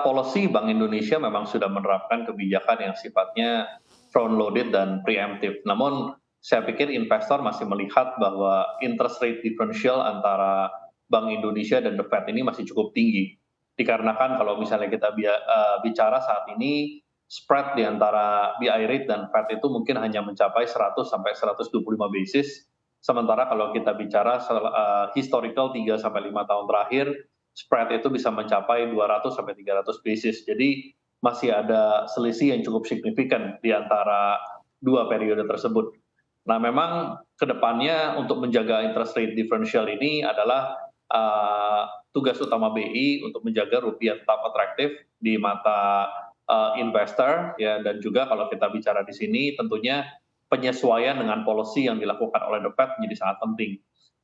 Policy Bank Indonesia memang sudah menerapkan kebijakan yang sifatnya front loaded dan preemptive. Namun saya pikir investor masih melihat bahwa interest rate differential antara Bank Indonesia dan The Fed ini masih cukup tinggi. Dikarenakan kalau misalnya kita bicara saat ini spread di antara BI rate dan Fed itu mungkin hanya mencapai 100 sampai 125 basis. Sementara kalau kita bicara historical 3 sampai 5 tahun terakhir, spread itu bisa mencapai 200 sampai 300 basis. Jadi masih ada selisih yang cukup signifikan di antara dua periode tersebut. Nah, memang kedepannya untuk menjaga interest rate differential ini adalah tugas utama BI untuk menjaga rupiah tetap atraktif di mata investor, ya, dan juga kalau kita bicara di sini tentunya penyesuaian dengan policy yang dilakukan oleh The Fed menjadi sangat penting.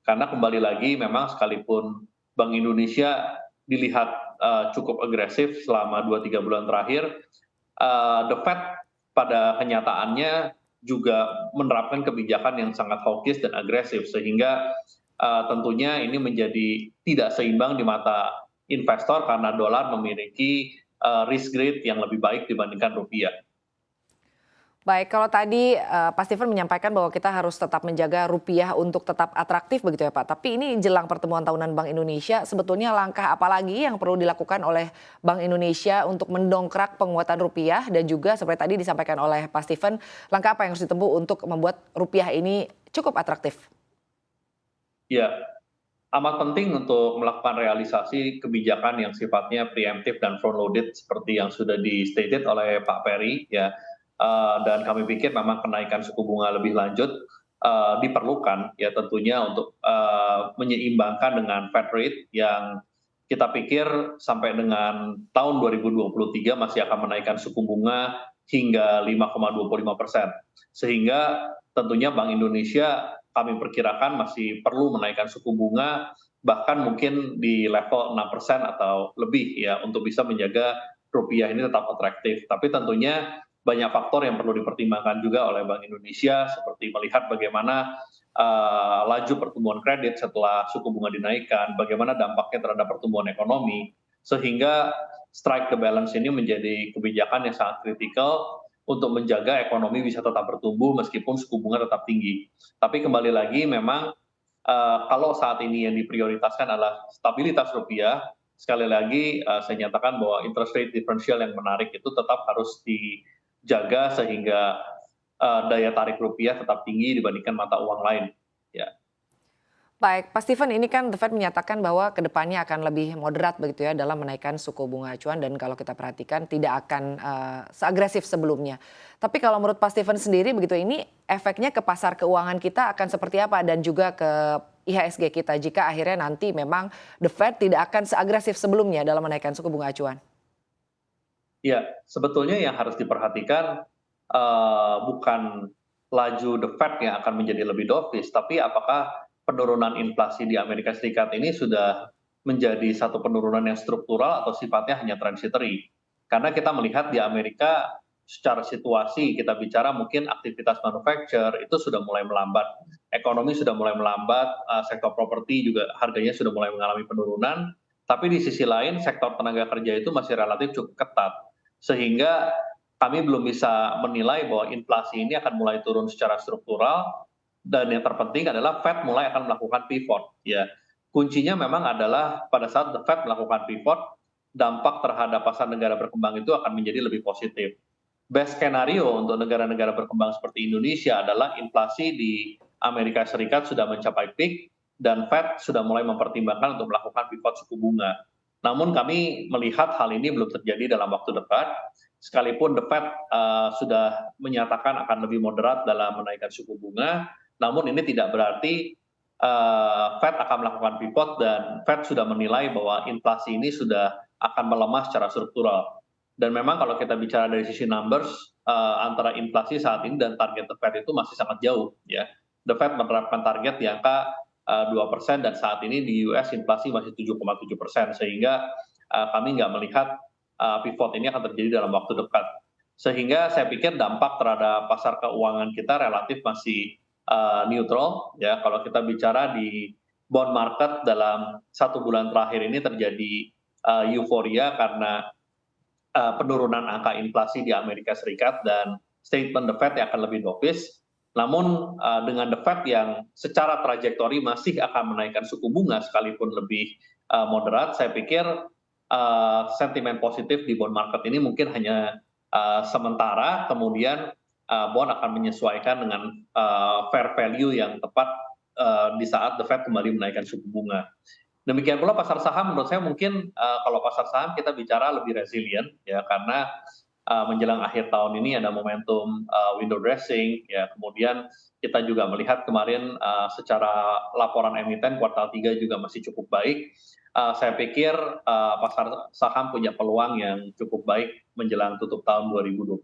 Karena kembali lagi memang sekalipun Bank Indonesia dilihat cukup agresif selama 2-3 bulan terakhir, The Fed pada kenyataannya juga menerapkan kebijakan yang sangat hawkish dan agresif, sehingga tentunya ini menjadi tidak seimbang di mata investor karena dolar memiliki risk grade yang lebih baik dibandingkan rupiah. Baik, kalau tadi Pak Steven menyampaikan bahwa kita harus tetap menjaga rupiah untuk tetap atraktif begitu ya Pak. Tapi ini jelang pertemuan tahunan Bank Indonesia, sebetulnya langkah apa lagi yang perlu dilakukan oleh Bank Indonesia untuk mendongkrak penguatan rupiah dan juga seperti tadi disampaikan oleh Pak Steven, langkah apa yang harus ditempuh untuk membuat rupiah ini cukup atraktif? Ya, amat penting untuk melakukan realisasi kebijakan yang sifatnya preemptive dan front loaded seperti yang sudah di-stated oleh Pak Perry, ya. Dan kami pikir memang kenaikan suku bunga lebih lanjut diperlukan, ya, tentunya untuk menyeimbangkan dengan Fed rate yang kita pikir sampai dengan tahun 2023 masih akan menaikkan suku bunga hingga 5,25%. Sehingga tentunya Bank Indonesia kami perkirakan masih perlu menaikkan suku bunga bahkan mungkin di level 6% atau lebih, ya, untuk bisa menjaga rupiah ini tetap atraktif. Tapi tentunya banyak faktor yang perlu dipertimbangkan juga oleh Bank Indonesia, seperti melihat bagaimana laju pertumbuhan kredit setelah suku bunga dinaikkan, bagaimana dampaknya terhadap pertumbuhan ekonomi, sehingga strike the balance ini menjadi kebijakan yang sangat kritikal untuk menjaga ekonomi bisa tetap bertumbuh meskipun suku bunga tetap tinggi. Tapi kembali lagi memang kalau saat ini yang diprioritaskan adalah stabilitas rupiah, sekali lagi saya nyatakan bahwa interest rate differential yang menarik itu tetap harus dijaga sehingga daya tarik rupiah tetap tinggi dibandingkan mata uang lain. Ya. Baik, Pak Steven, ini kan The Fed menyatakan bahwa kedepannya akan lebih moderat begitu ya dalam menaikkan suku bunga acuan dan kalau kita perhatikan tidak akan seagresif sebelumnya. Tapi kalau menurut Pak Steven sendiri begitu ini efeknya ke pasar keuangan kita akan seperti apa dan juga ke IHSG kita jika akhirnya nanti memang The Fed tidak akan seagresif sebelumnya dalam menaikkan suku bunga acuan? Ya, sebetulnya yang harus diperhatikan bukan laju The Fed yang akan menjadi lebih dovish, tapi apakah penurunan inflasi di Amerika Serikat ini sudah menjadi satu penurunan yang struktural atau sifatnya hanya transitory. Karena kita melihat di Amerika secara situasi kita bicara mungkin aktivitas manufacture itu sudah mulai melambat, ekonomi sudah mulai melambat, sektor properti juga harganya sudah mulai mengalami penurunan, tapi di sisi lain sektor tenaga kerja itu masih relatif cukup ketat. Sehingga kami belum bisa menilai bahwa inflasi ini akan mulai turun secara struktural dan yang terpenting adalah Fed mulai akan melakukan pivot, ya. Kuncinya memang adalah pada saat The Fed melakukan pivot, dampak terhadap pasar negara berkembang itu akan menjadi lebih positif. Best skenario untuk negara-negara berkembang seperti Indonesia adalah inflasi di Amerika Serikat sudah mencapai peak dan Fed sudah mulai mempertimbangkan untuk melakukan pivot suku bunga. Namun kami melihat hal ini belum terjadi dalam waktu dekat, sekalipun The Fed sudah menyatakan akan lebih moderat dalam menaikkan suku bunga, namun ini tidak berarti Fed akan melakukan pivot dan Fed sudah menilai bahwa inflasi ini sudah akan melemah secara struktural. Dan memang kalau kita bicara dari sisi numbers, antara inflasi saat ini dan target The Fed itu masih sangat jauh, ya. The Fed menerapkan target di angka 2% dan saat ini di US inflasi masih 7,7%, sehingga kami nggak melihat pivot ini akan terjadi dalam waktu dekat. Sehingga saya pikir dampak terhadap pasar keuangan kita relatif masih neutral, ya. Kalau kita bicara di bond market dalam 1 bulan terakhir ini terjadi euforia karena penurunan angka inflasi di Amerika Serikat dan statement The Fed yang akan lebih dovish. Namun dengan The Fed yang secara trajektori masih akan menaikkan suku bunga sekalipun lebih moderat, saya pikir sentimen positif di bond market ini mungkin hanya sementara, kemudian bond akan menyesuaikan dengan fair value yang tepat di saat The Fed kembali menaikkan suku bunga. Demikian pula pasar saham menurut saya mungkin kalau pasar saham kita bicara lebih resilient ya karena menjelang akhir tahun ini ada momentum window dressing ya kemudian kita juga melihat kemarin secara laporan emiten kuartal 3 juga masih cukup baik. Saya pikir pasar saham punya peluang yang cukup baik menjelang tutup tahun 2022.